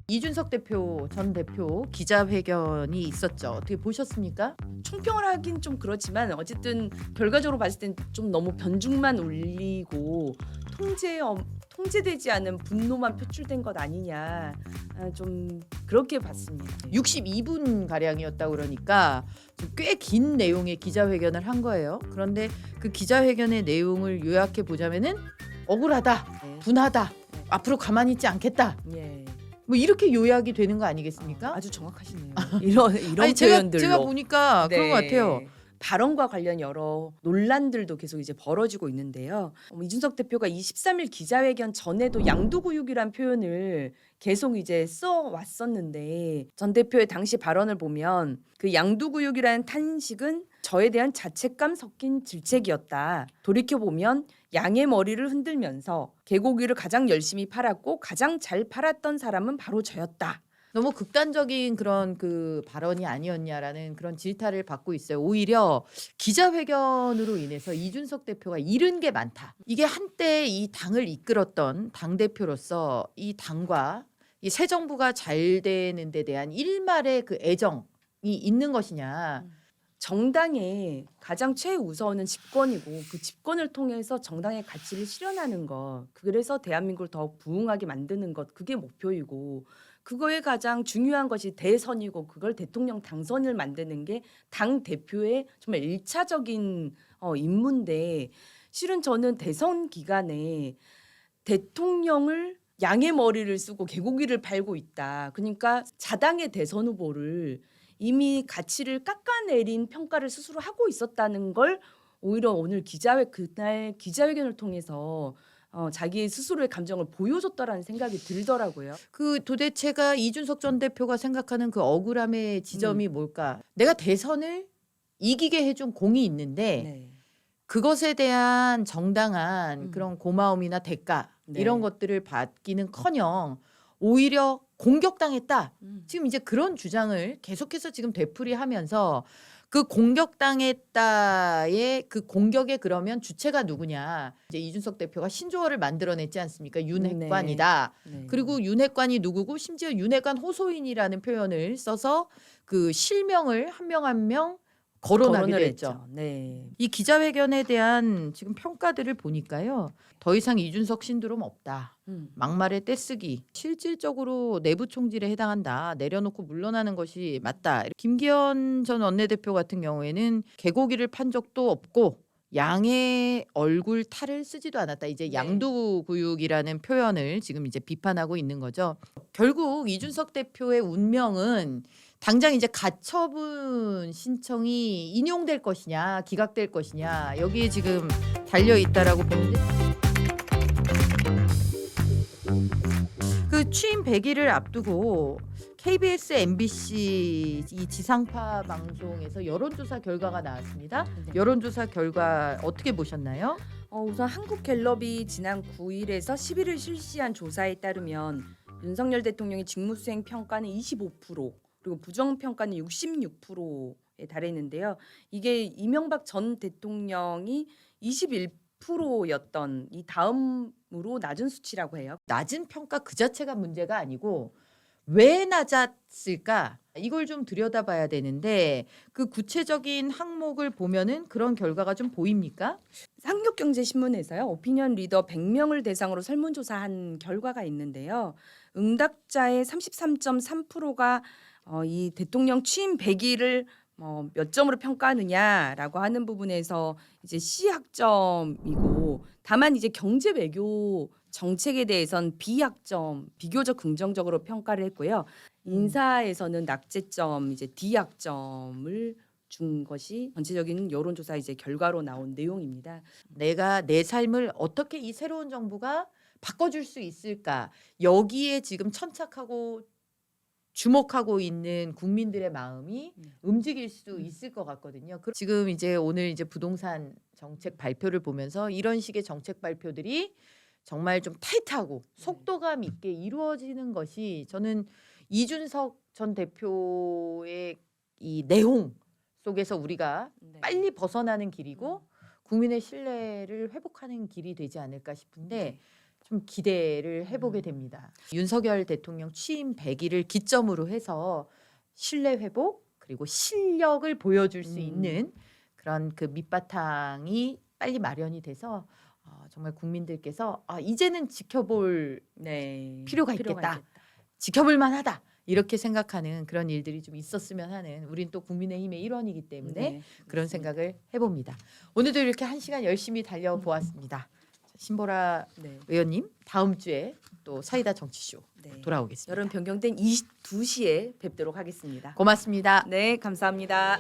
이준석 대표 전 대표 기자회견이 있었죠. 어떻게 보셨습니까? 총평을 하긴 좀 그렇지만 어쨌든 결과적으로 봤을 땐 좀 너무 변죽만 울리고 통제되지 않은 분노만 표출된 것 아니냐, 좀 그렇게 봤습니다. 62분 가량이었다 그러니까 꽤 긴 내용의 기자회견을 한 거예요. 그런데 그 기자회견의 내용을 요약해 보자면은 억울하다, 네. 분하다, 앞으로 가만히 있지 않겠다. 예. 뭐 이렇게 요약이 되는 거 아니겠습니까? 아주 정확하시네요. 이런 아니 표현들로. 제가 보니까 그런 것 같아요. 발언과 관련 여러 논란들도 계속 이제 벌어지고 있는데요. 이준석 대표가 23일 기자회견 전에도 양두구육이란 표현을 계속 이제 써 왔었는데, 전 대표의 당시 발언을 보면 그 양두구육이라는 탄식은 저에 대한 자책감 섞인 질책이었다. 돌이켜 보면 양의 머리를 흔들면서 개고기를 가장 열심히 팔았고 가장 잘 팔았던 사람은 바로 저였다. 너무 극단적인 그런 그 발언이 아니었냐라는 그런 질타를 받고 있어요. 오히려 기자회견으로 인해서 이준석 대표가 잃은 게 많다. 이게 한때 이 당을 이끌었던 당대표로서 이 당과 이 새 정부가 잘 되는 데 대한 일말의 그 애정이 있는 것이냐. 정당의 가장 최우선은 집권이고 그 집권을 통해서 정당의 가치를 실현하는 것, 그래서 대한민국을 더 부흥하게 만드는 것, 그게 목표이고 그거에 가장 중요한 것이 대선이고 그걸 대통령 당선을 만드는 게 당 대표의 정말 일차적인 임무인데, 실은 저는 대선 기간에 대통령을 양의 머리를 쓰고 개고기를 팔고 있다. 그러니까 자당의 대선 후보를 이미 가치를 깎아내린 평가를 스스로 하고 있었다는 걸 오히려 오늘 그날 기자회견을 통해서 자기 스스로의 감정을 보여줬다라는 생각이 들더라고요. 그 도대체가 이준석 전 대표가 생각하는 그 억울함의 지점이 뭘까? 내가 대선을 이기게 해준 공이 있는데 네. 그것에 대한 정당한 음. 그런 고마움이나 대가 네. 이런 것들을 받기는커녕 오히려 공격당했다. 지금 이제 그런 주장을 계속해서 지금 되풀이하면서 그 공격당했다의 그 공격에 그러면 주체가 누구냐? 이제 이준석 대표가 신조어를 만들어냈지 않습니까? 윤핵관이다. 네. 그리고 윤핵관이 누구고 심지어 윤핵관 호소인이라는 표현을 써서 그 실명을 한 명 한 명 거론하기도 거론을 했죠. 했죠. 네. 이 기자회견에 대한 지금 평가들을 보니까요. 더 이상 이준석 신드롬 없다. 막말의 떼쓰기, 실질적으로 내부 총질에 해당한다. 내려놓고 물러나는 것이 맞다. 김기현 전 원내대표 같은 경우에는 개고기를 판 적도 없고 양의 얼굴 탈을 쓰지도 않았다. 이제 네. 양두구육이라는 표현을 지금 이제 비판하고 있는 거죠. 결국 이준석 대표의 운명은 당장 이제 가처분 신청이 인용될 것이냐, 기각될 것이냐 여기에 지금 달려 있다라고 보는데. 그 취임 100일을 앞두고 KBS, MBC 이 지상파 방송에서 여론조사 결과가 나왔습니다. 네. 여론조사 결과 어떻게 보셨나요? 우선 한국갤럽이 지난 9일에서 11일 실시한 조사에 따르면 윤석열 대통령의 직무수행 평가는 25%, 그리고 부정평가는 66%에 달했는데요. 이게 이명박 전 대통령이 21%였던 이 다음으로 낮은 수치라고 해요. 낮은 평가 그 자체가 문제가 아니고 왜 낮았을까? 이걸 좀 들여다봐야 되는데 그 구체적인 항목을 보면은 그런 결과가 좀 보입니까? 한국경제신문에서요, 오피니언 리더 100명을 대상으로 설문조사한 결과가 있는데요. 응답자의 33.3%가 이 대통령 취임 100일을 몇 점으로 평가하느냐라고 하는 부분에서 이제 C학점이고, 다만 이제 경제 외교 정책에 대해선 B학점, 비교적 긍정적으로 평가를 했고요. 인사에서는 낙제점, 이제 D학점을 준 것이 전체적인 여론조사 이제 결과로 나온 내용입니다. 내가 내 삶을 어떻게 이 새로운 정부가 바꿔줄 수 있을까? 여기에 지금 천착하고 주목하고 있는 국민들의 마음이 움직일 수 있을 것 같거든요. 지금 이제 오늘 이제 부동산 정책 발표를 보면서 이런 식의 정책 발표들이 정말 좀 타이트하고 속도감 있게 이루어지는 것이 저는 이준석 전 대표의 이 내용 속에서 우리가 빨리 벗어나는 길이고 국민의 신뢰를 회복하는 길이 되지 않을까 싶은데 좀 기대를 해보게 됩니다. 윤석열 대통령 취임 100일을 기점으로 해서 신뢰 회복 그리고 실력을 보여줄 수 있는 그런 그 밑바탕이 빨리 마련이 돼서 정말 국민들께서 이제는 지켜볼 네. 필요가 있겠다. 지켜볼 만하다. 이렇게 생각하는 그런 일들이 좀 있었으면 하는 우린 또 국민의힘의 일원이기 때문에 네, 그런 생각을 해봅니다. 오늘도 이렇게 1시간 열심히 달려보았습니다. 신보라 네. 의원님 다음 주에 또 사이다 정치쇼 네. 돌아오겠습니다. 여름 변경된 22시에 뵙도록 하겠습니다. 고맙습니다. 네, 감사합니다.